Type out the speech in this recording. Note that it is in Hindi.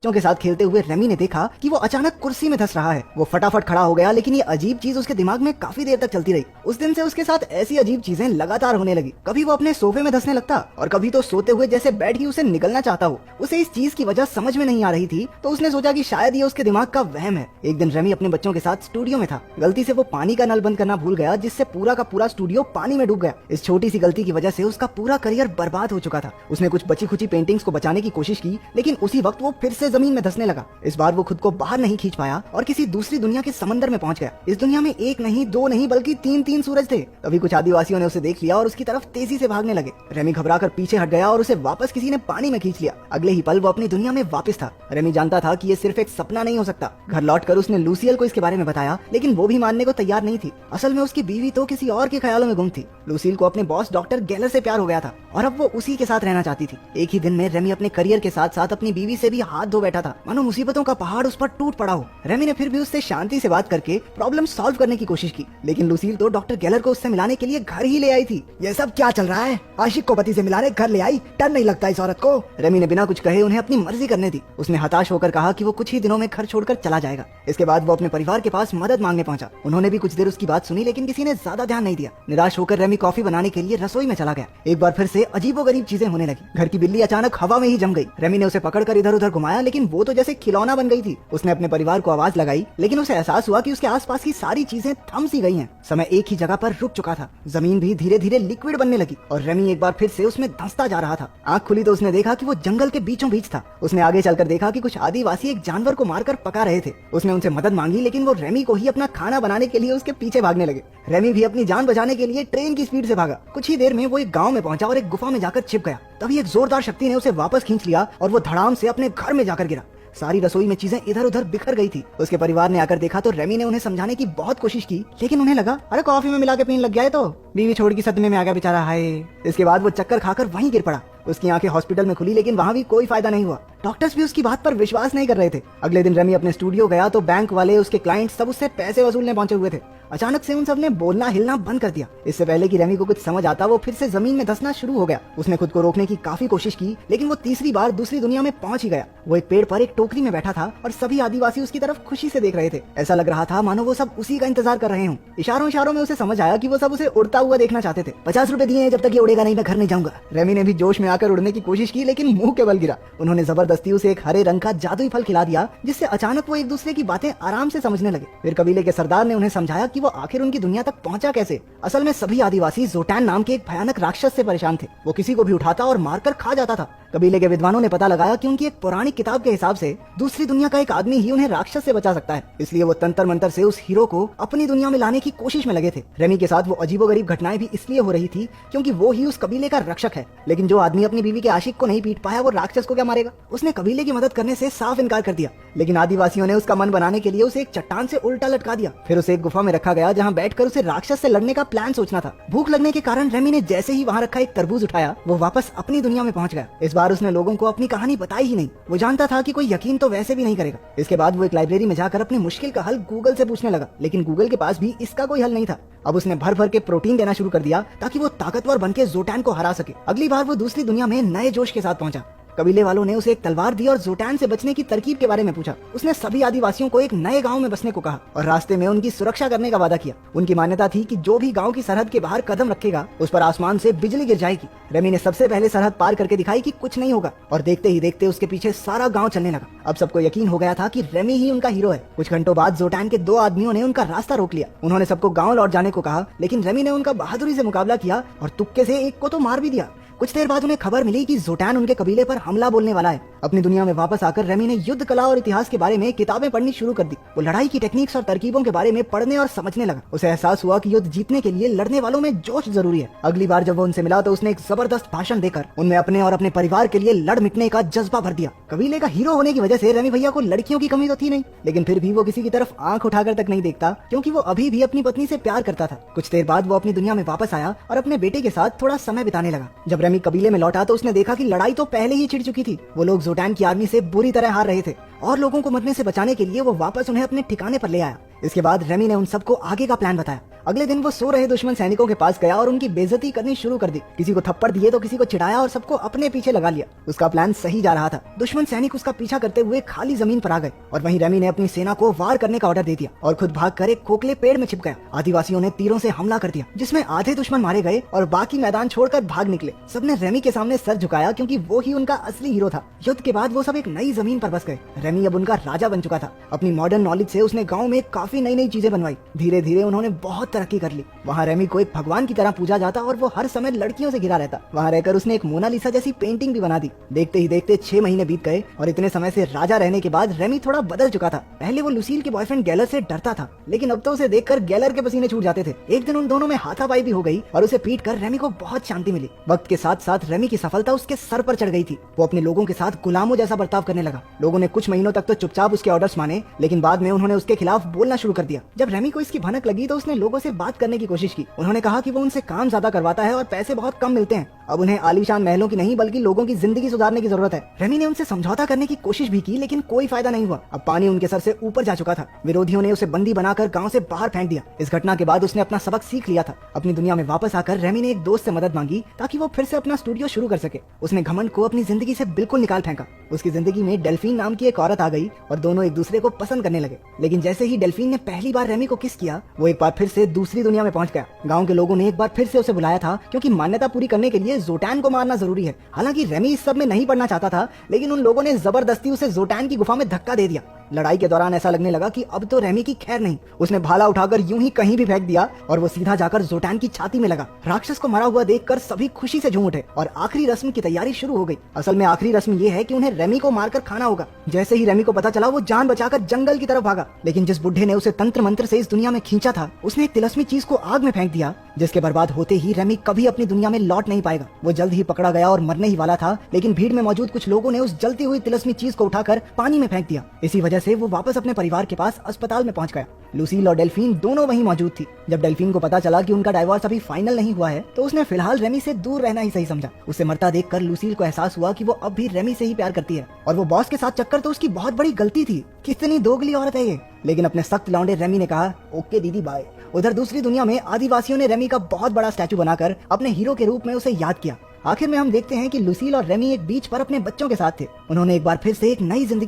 बच्चों के साथ खेलते हुए रेमी ने देखा कि वो अचानक कुर्सी में धंस रहा है। वो फटाफट खड़ा हो गया, लेकिन ये अजीब चीज उसके दिमाग में काफी देर तक चलती रही। उस दिन से उसके साथ ऐसी अजीब चीजें लगातार होने लगी। कभी वो अपने सोफे में धंसने लगता और कभी तो सोते हुए जैसे बेड ही उसे निगलना चाहता हो। उसे इस चीज की वजह समझ में नहीं आ रही थी, तो उसने सोचा कि शायद ये उसके दिमाग का वहम है। एक दिन रेमी अपने बच्चों के साथ स्टूडियो में था। गलती से वो पानी का नल बंद करना भूल गया, जिससे पूरा का पूरा स्टूडियो पानी में डूब गया। इस छोटी सी गलती की वजह से उसका पूरा करियर बर्बाद हो चुका था। उसने कुछ बची खुची पेंटिंग्स को बचाने की कोशिश की, लेकिन उसी वक्त वो फिर से जमीन में धंसने लगा। इस बार वो खुद को बाहर नहीं खींच पाया और किसी दूसरी दुनिया के समंदर में पहुंच गया। इस दुनिया में एक नहीं, दो नहीं, बल्कि तीन सूरज थे। तभी कुछ आदिवासियों ने उसे देख लिया और उसकी तरफ तेजी से भागने लगे। रेमी घबराकर पीछे हट गया और उसे वापस किसी ने पानी में खींच लिया। अगले ही पल वो अपनी दुनिया में वापस था। रेमी जानता था कि ये सिर्फ एक सपना नहीं हो सकता। घर लौटकर उसने लूसियल को इसके बारे में बताया, लेकिन वो भी मानने को तैयार नहीं थी। असल में उसकी बीवी तो किसी और के ख्यालों में गुम थी। लूसियल को अपने बॉस डॉक्टर गेलर से प्यार हो गया था और अब वो उसी के साथ रहना चाहती थी। एक ही दिन में रेमी अपने करियर के साथ साथ अपनी बीवी से भी हाथ धो बैठा था, मानो मुसीबतों का पहाड़ उस पर टूट पड़ा हो। रेमी ने फिर भी उससे शांति से बात करके प्रॉब्लम सॉल्व करने की कोशिश की, लेकिन लूसील तो डॉक्टर गेलर को उससे मिलाने के लिए घर ही ले आई थी। ये सब क्या चल रहा है? आशिक को पति से मिलाने घर ले आई? डर नहीं लगता इस औरत को? रेमी ने बिना कुछ कहे उन्हें अपनी मर्जी करने दी। उसने हताश होकर कहा कि वो कुछ ही दिनों में घर छोड़कर चला जाएगा। इसके बाद वो अपने परिवार के पास मदद मांगने पहुंचा। उन्होंने भी कुछ देर उसकी बात सुनी, लेकिन किसी ने ज्यादा ध्यान नहीं दिया। निराश होकर रेमी कॉफी बनाने के लिए रसोई में चला गया। एक बार फिर से अजीबोगरीब चीजें होने लगी। घर की बिल्ली अचानक हवा में ही जम गई। रेमी ने उसे पकड़कर इधर उधर घुमाया, लेकिन वो तो जैसे खिलौना बन गई थी। उसने अपने परिवार को आवाज लगाई, लेकिन उसे एहसास हुआ कि उसके आसपास की सारी चीजें थम सी गई हैं। समय एक ही जगह पर रुक चुका था। जमीन भी धीरे धीरे लिक्विड बनने लगी और रेमी एक बार फिर से उसमें धंसता जा रहा था। आंख खुली तो उसने देखा कि वो जंगल के बीचों बीच था। उसने आगे चलकर देखा कि कुछ आदिवासी एक जानवर को मारकर पका रहे थे। उसने उनसे मदद मांगी, लेकिन वो रेमी को ही अपना खाना बनाने के लिए उसके पीछे भागने लगे। रेमी भी अपनी जान बचाने के लिए ट्रेन की स्पीड से भागा। कुछ ही देर में वो एक गांव में पहुंचा और एक गुफा में जाकर छिप गया। तभी एक जोरदार शक्ति ने उसे वापस खींच लिया और वो धड़ाम से अपने घर में जाकर गिरा। सारी रसोई में चीजें इधर उधर बिखर गई थी। उसके परिवार ने आकर देखा तो रेमी ने उन्हें समझाने की बहुत कोशिश की, लेकिन उन्हें लगा अरे कॉफी में मिला के पीने लग गया है तो बीवी छोड़ की सदमे में आ गया बेचारा, हाय। इसके बाद वो चक्कर खाकर वहीं गिर पड़ा। उसकी आंखें हॉस्पिटल में खुली, लेकिन वहाँ भी कोई फायदा नहीं हुआ। डॉक्टर्स भी उसकी बात पर विश्वास नहीं कर रहे थे। अगले दिन रेमी अपने स्टूडियो गया तो बैंक वाले, उसके क्लाइंट सब उससे पैसे वसूलने पहुंचे हुए थे। अचानक से उन सब ने बोलना हिलना बंद कर दिया। इससे पहले कि रेमी को कुछ समझ आता, वो फिर से जमीन में धंसना शुरू हो गया। उसने खुद को रोकने की काफी कोशिश की, लेकिन वो तीसरी बार दूसरी दुनिया में पहुंच ही गया। वो एक पेड़ पर एक टोकरी में बैठा था और सभी आदिवासी उसकी तरफ खुशी से देख रहे थे। ऐसा लग रहा था मानो वो सब उसी का इंतजार कर रहे हों। इशारों इशारों में उसे समझ आया कि वो सब उसे उड़ता हुआ देखना चाहते थे। 50 रुपए दिए, जब तक ये उड़ेगा नहीं मैं घर नहीं जाऊंगा। रेमी ने भी जोश में आकर उड़ने की कोशिश की, लेकिन मुंह के बल गिरा। उन्होंने जबरदस्ती उसे एक हरे रंग का जादुई फल खिला दिया, जिससे अचानक वो एक दूसरे की बातें आराम से समझने लगे। फिर कबीले के सरदार ने उन्हें समझाया कि वो आखिर उनकी दुनिया तक पहुंचा कैसे। असल में सभी आदिवासी जोटैन नाम के एक भयानक राक्षस से परेशान थे। वो किसी को भी उठाता और मारकर खा जाता था। कबीले के विद्वानों ने पता लगाया कि उनकी एक पुरानी किताब के हिसाब से दूसरी दुनिया का एक आदमी ही उन्हें राक्षस से बचा सकता है। इसलिए वो तंत्र मंत्र से उस हीरो को अपनी दुनिया में लाने की कोशिश में लगे थे। रेमी के साथ वो अजीबोगरीब घटनाएं भी इसलिए हो रही थी क्योंकि वो ही उस कबीले का रक्षक है। लेकिन जो आदमी अपनी बीवी के आशिक को नहीं पीट पाया, वो राक्षस को क्या मारेगा? उसने कबीले की मदद करने से साफ इनकार कर दिया। लेकिन आदिवासियों ने उसका मन बनाने के लिए उसे एक चट्टान से उल्टा लटका दिया। फिर उसे एक गुफा में रखा गया, जहाँ बैठकर उसे राक्षस से लड़ने का प्लान सोचना था। भूख लगने के कारण रेमी ने जैसे ही वहाँ रखा एक तरबूज उठाया, वो वापस अपनी दुनिया में पहुंच गया। इस बार उसने लोगों को अपनी कहानी बताई ही नहीं। वो जानता था कि कोई यकीन तो वैसे भी नहीं करेगा। इसके बाद वो एक लाइब्रेरी में जाकर अपनी मुश्किल का हल गूगल से पूछने लगा, लेकिन गूगल के पास भी इसका कोई हल नहीं था। अब उसने भर भर के प्रोटीन देना शुरू कर दिया ताकि वो ताकतवर बनके जोटैन को हरा सके। अगली बार वो दूसरी दुनिया में नए जोश के साथ पहुंचा। कबीले वालों ने उसे एक तलवार दी और जोटैन से बचने की तरकीब के बारे में पूछा। उसने सभी आदिवासियों को एक नए गांव में बसने को कहा और रास्ते में उनकी सुरक्षा करने का वादा किया। उनकी मान्यता थी कि जो भी गांव की सरहद के बाहर कदम रखेगा, उस पर आसमान से बिजली गिर जाएगी। रेमी ने सबसे पहले सरहद पार करके दिखाई कि कुछ नहीं होगा, और देखते ही देखते उसके पीछे सारा गाँव चलने लगा। अब सबको यकीन हो गया था कि रेमी ही उनका हीरो है। कुछ घंटों बाद जोटैन के 2 आदमियों ने उनका रास्ता रोक लिया। उन्होंने सबको गाँव लौट जाने को कहा, लेकिन रेमी ने उनका बहादुरी से मुकाबला किया और तुक्के से एक को तो मार भी दिया। कुछ देर बाद उन्हें खबर मिली कि जोटैन उनके कबीले पर हमला बोलने वाला है। अपनी दुनिया में वापस आकर रेमी ने युद्ध कला और इतिहास के बारे में किताबें पढ़नी शुरू कर दी। वो लड़ाई की टेक्निक्स और तरकीबों के बारे में पढ़ने और समझने लगा। उसे एहसास हुआ कि युद्ध जीतने के लिए लड़ने वालों में जोश जरूरी है। अगली बार जब वो उनसे मिला तो उसने एक जबरदस्त भाषण देकर उनमें अपने और अपने परिवार के लिए लड़ मिटने का जज्बा भर दिया। कबीले का हीरो होने की वजह से रेमी भैया को लड़कियों की कमी तो थी नहीं, लेकिन फिर भी वो किसी की तरफ आंख उठाकर तक नहीं देखता, क्योंकि वो अभी भी अपनी पत्नी से प्यार करता था। कुछ देर बाद वो अपनी दुनिया में वापस आया और अपने बेटे के साथ थोड़ा समय बिताने लगा। जब रेमी कबीले में लौटा तो उसने देखा कि लड़ाई तो पहले ही छिड़ चुकी थी। वो लोग जोटैन की आर्मी से बुरी तरह हार रहे थे और लोगों को मरने से बचाने के लिए वो वापस उन्हें अपने ठिकाने पर ले आया। इसके बाद रेमी ने उन सबको आगे का प्लान बताया। अगले दिन वो सो रहे दुश्मन सैनिकों के पास गया और उनकी बेइज्जती करनी शुरू कर दी। किसी को थप्पड़ दिए तो किसी को चिढ़ाया और सबको अपने पीछे लगा लिया। उसका प्लान सही जा रहा था। दुश्मन सैनिक उसका पीछा करते हुए खाली जमीन पर आ गए और वहीं रेमी ने अपनी सेना को वार करने का ऑर्डर दे दिया और खुद भागकर एक खोखले पेड़ में छिप गया। आदिवासियों ने तीरों से हमला कर दिया जिसमें आधे दुश्मन मारे गए और बाकी मैदान छोड़कर भाग निकले। सबने रेमी के सामने सर झुकाया क्योंकि वो ही उनका असली हीरो था। युद्ध के बाद वो सब एक नई जमीन पर बस गए। रेमी अब उनका राजा बन चुका था। अपनी मॉडर्न नॉलेज से उसने गांव में काफी नई नई चीजें बनवाई। धीरे धीरे उन्होंने बहुत तरक्की कर ली। वहाँ रेमी को एक भगवान की तरह पूजा जाता और वो हर समय लड़कियों से घिरा रहता। वहाँ रहकर उसने एक मोनालिसा जैसी पेंटिंग भी बना दी। देखते ही देखते 6 महीने बीत गए और इतने समय से राजा रहने के बाद रेमी थोड़ा बदल चुका था। पहले वो लुसील के बॉयफ्रेंड गैलर से डरता था, लेकिन अब तो उसे देखकर गैलर के पसीने छूट जाते थे। एक दिन उन दोनों में हाथापाई भी हो गई और उसे पीट कर रेमी को बहुत शांति मिली। वक्त के साथ साथ रेमी की सफलता उसके सर पर चढ़ गई थी। वो अपने लोगों के साथ गुलामों जैसा बर्ताव करने लगा। लोगों ने कुछ महीनों तक तो चुपचाप उसके ऑर्डर्स माने, लेकिन बाद में उन्होंने उसके खिलाफ बोलना शुरू कर दिया। जब रेमी को इसकी भनक लगी तो उसने लोगों से बात करने की कोशिश की। उन्होंने कहा कि वो उनसे काम ज्यादा करवाता है और पैसे बहुत कम मिलते हैं। अब उन्हें आलीशान महलों की नहीं बल्कि लोगों की जिंदगी सुधारने की जरूरत है। रेमी ने उनसे समझौता करने की कोशिश भी की, लेकिन कोई फायदा नहीं हुआ। अब पानी उनके सर से ऊपर जा चुका था। विरोधियों ने उसे बंदी बनाकर गांव से बाहर फेंक दिया। इस घटना के बाद उसने अपना सबक सीख लिया था। अपनी दुनिया में वापस आकर रेमी ने एक दोस्त से मदद मांगी ताकि वो फिर से अपना स्टूडियो शुरू कर सके। उसने घमंड को अपनी जिंदगी से बिल्कुल निकाल फेंका। उसकी जिंदगी में डेल्फीन नाम की एक औरत आ गई और दोनों एक दूसरे को पसंद करने लगे। लेकिन जैसे ही डेल्फीन ने पहली बार रेमी को किस किया, वो एक बार फिर से दूसरी दुनिया में पहुंच गया। गांव के लोगों ने एक बार फिर से उसे बुलाया था क्योंकि मान्यता पूरी करने के लिए जोटैन को मारना जरूरी है। हालांकि रेमी इस सब में नहीं पड़ना चाहता था, लेकिन उन लोगों ने जबरदस्ती उसे जोटैन की गुफा में धक्का दे दिया। लड़ाई के दौरान ऐसा लगने लगा कि अब तो रेमी की खैर नहीं। उसने भाला उठाकर यूं ही कहीं भी फेंक दिया और वो सीधा जाकर जोटैन की छाती में लगा। राक्षस को मरा हुआ देखकर सभी खुशी से झूम उठे और आखिरी रस्म की तैयारी शुरू हो गई। असल में आखिरी रस्म ये है कि उन्हें रेमी को मारकर खाना होगा। जैसे ही रेमी को पता चला, वो जान बचाकर जंगल की तरफ भागा। लेकिन जिस बुढ़े ने उसे तंत्र मंत्र से इस दुनिया में खींचा था, उसने एक तिलस्मी चीज को आग में फेंक दिया, जिसके बर्बाद होते ही रेमी कभी अपनी दुनिया में लौट नहीं पाएगा। वो जल्द ही पकड़ा गया और मरने ही वाला था, लेकिन भीड़ में मौजूद कुछ लोगों ने उस जलती हुई तिलस्मी चीज को उठाकर पानी में फेंक दिया। इसी वजह से वो वापस अपने परिवार के पास अस्पताल में पहुंच गया। लुसील और डेल्फीन दोनों वहीं मौजूद थी। जब डेल्फीन को पता चला कि उनका डाइवोर्स अभी फाइनल नहीं हुआ है, तो उसने फिलहाल रेमी से दूर रहना ही सही समझा। उसे मरता देखकर लुसील को एहसास हुआ कि वो अब भी रेमी से ही प्यार करती है और वो बॉस के साथ चक्कर तो उसकी बहुत बड़ी गलती थी। कितनी दोगली औरत है ये। लेकिन अपने सख्त लौंडे रेमी ने कहा, ओके दीदी बाय। उधर दूसरी दुनिया में आदिवासियों ने रेमी का बहुत बड़ा स्टैचू बनाकर अपने हीरो के रूप में उसे याद किया। आखिर में हम देखते हैं कि लुसील और रेमी एक बीच पर अपने बच्चों के साथ थे। उन्होंने एक बार फिर से एक नई जिंदगी